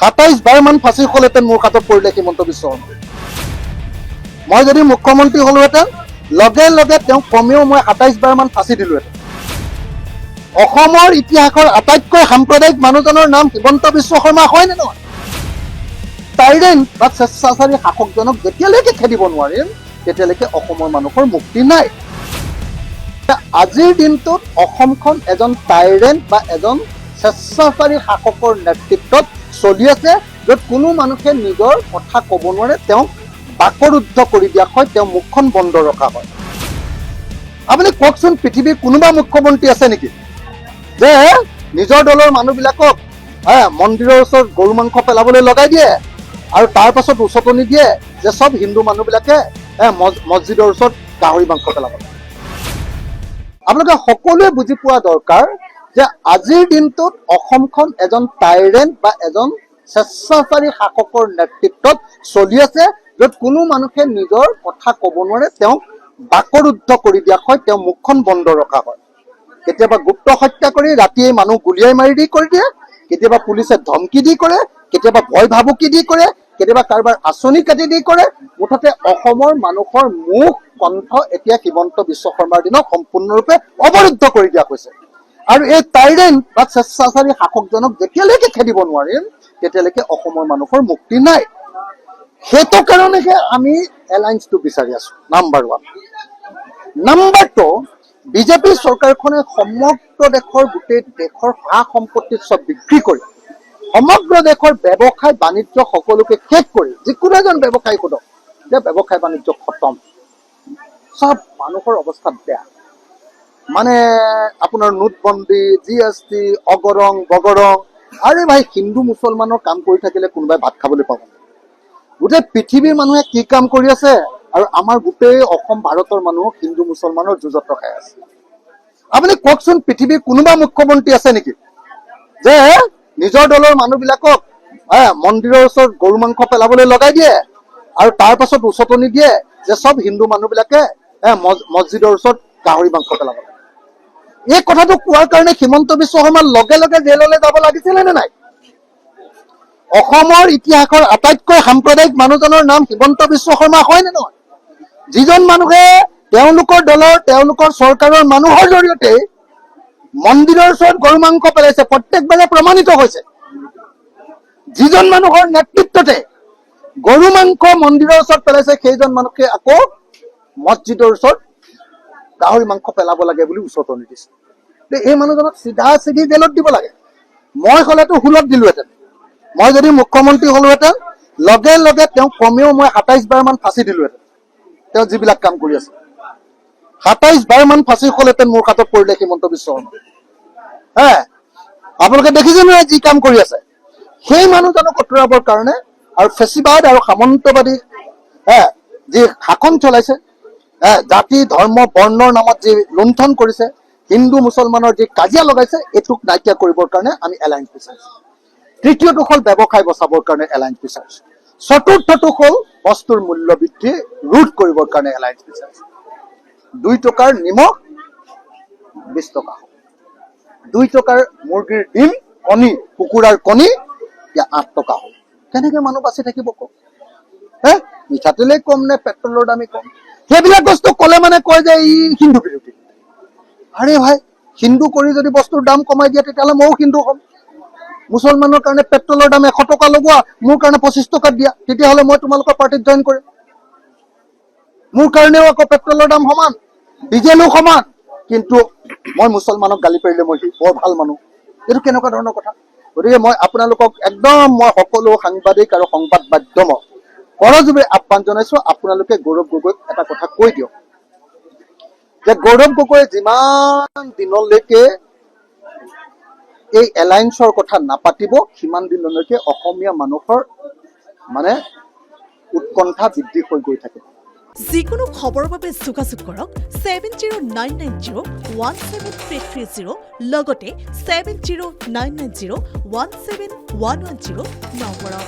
27 বাৰ মান ফাঁচি হ'লহেঁতেন মোৰ হাতত পৰিলে হিমন্ত বিশ্ব শৰ্মা। মই যদি মুখ্যমন্ত্ৰী হ'লোহেঁতেন লগে লগে তেওঁক কমেও মই 27 বাৰ মান ফাঁচি দিলোহেঁতেন। অসমৰ ইতিহাসৰ আটাইতকৈ সাম্প্ৰদায়িক মানুহজনৰ নাম হিমন্ত বিশ্ব শৰ্মা হয় নে নহয়? টাইৰেণ্ট বা স্বেচ্ছাচাৰী শাসকজনক যেতিয়ালৈকে খেদিব নোৱাৰিম তেতিয়ালৈকে অসমৰ মানুহৰ মুক্তি নাই। আজিৰ দিনটোত অসমখন এজন টাইৰেণ্ট বা এজন স্বেচ্ছাচাৰী শাসকৰ নেতৃত্বত চলি আছে, য'ত কোনো মানুহে নিজৰ কথা ক'ব নোৱাৰে, তেওঁক বাকৰুদ্ধ কৰি দিয়া হয়, তেওঁ মুখখন বন্ধ ৰখা হয়। আপুনি কওকচোন, পৃথিৱীৰ কোনোবা মুখ্যমন্ত্ৰী আছে নেকি যে নিজৰ দলৰ মানুহবিলাকক মন্দিৰৰ ওচৰত গৰু মাংস পেলাবলৈ লগাই দিয়ে আৰু তাৰ পাছত উচতনি দিয়ে যে চব হিন্দু মানুহবিলাকে মছজিদৰ ওচৰত গাহৰি মাংস পেলাব। আপোনালোকে সকলোৱে বুজি পোৱা দৰকাৰ যে আজিৰ দিনটোত অসমখন এজন টাইৰেণ্ট বা এজন স্বেচ্ছাচাৰী শাসকৰ নেতৃত্বত চলি আছে, য'ত কোনো মানুহে নিজৰ কথা ক'ব নোৱাৰে, তেওঁক বাকৰুদ্ধ কৰি দিয়া হয়, তেওঁ মুখখন বন্ধ ৰখা হয়। কেতিয়াবা গুপ্ত হত্যা কৰি ৰাতিয়ে মানুহ গুলিয়াই মাৰি দি কৰি দিয়ে, কেতিয়াবা পুলিচে ধমকি দি কৰে, কেতিয়াবা ভয় ভাবুকি দি কৰে, কেতিয়াবা কাৰোবাৰ আঁচনি কাটি দি কৰে। মুঠতে অসমৰ মানুহৰ মুখ কণ্ঠ এতিয়া হিমন্ত বিশ্ব শৰ্মাৰ দিনত সম্পূৰ্ণৰূপে অৱৰুদ্ধ কৰি দিয়া হৈছে। আৰু এই টাইৰেণ্ট বা স্বেচ্ছাচাৰী শাসকজনক যেতিয়ালৈকে খেদিব নোৱাৰিম তেতিয়ালৈকে অসমৰ মানুহৰ মুক্তি নাই। সেইটো কাৰণেহে আমি এলায়েন্সটো বিচাৰি আছো, নাম্বাৰ 1। নাম্বাৰ 2, বিজেপি চৰকাৰখনে সমগ্ৰ দেশৰ গোটেই দেশৰ সা সম্পত্তি চব বিক্ৰী কৰি সমগ্ৰ দেশৰ ব্যৱসায় বাণিজ্য সকলোকে শেষ কৰি, যিকোনো এজন ব্যৱসায়ী সোধক যে ব্যৱসায় বাণিজ্য খতম, চব মানুহৰ অৱস্থা বেয়া। মানে আপোনাৰ নোটবন্দী, GST, অগৰং বগৰং। আৰে ভাই, হিন্দু মুছলমানৰ কাম কৰি থাকিলে কোনোবাই ভাত খাবলৈ পাব? গোটেই পৃথিৱীৰ মানুহে কি কাম কৰি আছে আৰু আমাৰ গোটেই অসম ভাৰতৰ মানুহ হিন্দু মুছলমানৰ যুঁজত ৰখাই আছে। আপুনি কওকচোন, পৃথিৱীৰ কোনোবা মুখ্যমন্ত্ৰী আছে নেকি যে নিজৰ দলৰ মানুহবিলাকক মন্দিৰৰ ওচৰত গৰু মাংস পেলাবলৈ লগাই দিয়ে আৰু তাৰ পাছত উচতনি দিয়ে যে চব হিন্দু মানুহবিলাকে মছজিদৰ ওচৰত গাহৰি মাংস পেলাব? এই কথাটো কোৱাৰ কাৰণে হিমন্ত বিশ্ব শৰ্মাৰ লগে লগে জেললৈ যাব লাগিছিলে নে নাই? অসমৰ ইতিহাসৰ আটাইতকৈ সাম্প্ৰদায়িক মানুহজনৰ নাম হিমন্ত বিশ্ব শৰ্মা হয় নে নহয়? যিজন মানুহে তেওঁলোকৰ দলৰ, তেওঁলোকৰ চৰকাৰৰ মানুহৰ জৰিয়তে মন্দিৰৰ ওচৰত গৰু মাংস পেলাইছে, প্ৰত্যেকবাৰে প্ৰমাণিত হৈছে। যিজন মানুহৰ নেতৃত্বতে গৰু মাংস মন্দিৰৰ ওচৰত পেলাইছে, সেইজন মানুহে আকৌ মছজিদৰ ওচৰত গাহৰি মাংস পেলাব লাগে বুলি উচতনি দিছে। এই মানুহজনক চিধা চিধি জেলত দিব লাগে। মই হলেতো হুলত দিলোহেঁতেন। মই যদি মুখ্যমন্ত্ৰী হ'লোহেঁতেন লগে লগে তেওঁক কমেও মই 27 বাৰ মান ফাঁচি দিলোহেঁতেন। তেওঁ যিবিলাক কাম কৰি আছে 27 বাৰ মান ফাঁচি হ'লহেঁতেন মোৰ হাতত পৰিলে হিমন্ত বিশ্ব শৰ্মা। আপোনালোকে দেখিছে নহয় যি কাম কৰি আছে। সেই মানুহজনক আঁতৰাবৰ কাৰণে আৰু ফেচিবাদ আৰু সামন্তবাদী যি শাসন চলাইছে, জাতি ধৰ্ম বৰ্ণৰ নামত যি লুণ্ঠন কৰিছে, হিন্দু মুছলমানৰ যি কাজিয়া লগাইছে, এইটোক নাইকিয়া কৰিবৰ কাৰণে আমি এলায়েন্স বিচাৰিছো। তৃতীয়টো হ'ল ব্যৱসায় বচাবৰ কাৰণে এলায়েন্স বিচাৰিছো। চতুৰ্থটো হ'ল বস্তুৰ মূল্য বৃদ্ধি ৰোধ কৰিবৰ কাৰণে এলায়েন্স বিচাৰিছো। 2 টকাৰ নিমখ 20 টকা হ'ব। 2 টকাৰ মুৰ্গীৰ ডিম, কণী, কুকুৰাৰ কণী এতিয়া 8 টকা হ'ল। কেনেকে মানুহ বাচি থাকিব কওক? মিঠাতেলেই কম নে পেট্ৰলৰ দামেই কম? সেইবিলাক বস্তু ক'লে মানে কয় যে ই হিন্দু বিৰোধী। আৰে ভাই, হিন্দু কৰি যদি বস্তুৰ দাম কমাই দিয়ে তেতিয়াহ'লে ময়ো হিন্দু হ'ম। মুছলমানৰ কাৰণে পেট্ৰলৰ দাম 100 টকা লগোৱা, মোৰ কাৰণে 25 টকাত দিয়া, তেতিয়াহ'লে মই তোমালোকৰ পাৰ্টিত জইন কৰিম। মোৰ কাৰণেও আকৌ পেট্ৰলৰ দাম সমান, ডিজেলো সমান, কিন্তু মই মুছলমানক গালি পাৰিলে মই বৰ ভাল মানুহ। এইটো কেনেকুৱা ধৰণৰ কথা? গতিকে মই আপোনালোকক মই সকলো সাংবাদিক আৰু সংবাদ মাধ্যমক কৰযোৰে আহ্বান জনাইছো, আপোনালোকে গৌৰৱ গগৈক এটা কথা কৈ দিয়ক যে গৌৰৱ গগৈ যিমান দিনলৈকে এই এলায়েন্সৰ কথা নাপাতিব, সিমান দিনলৈকে অসমীয়া মানুহৰ মানে উৎকণ্ঠা বৃদ্ধি হৈ গৈ থাকিব। যিকোনো খবৰৰ বাবে যোগাযোগ কৰক 7099017330 লগতে 7099017110 নম্বৰত।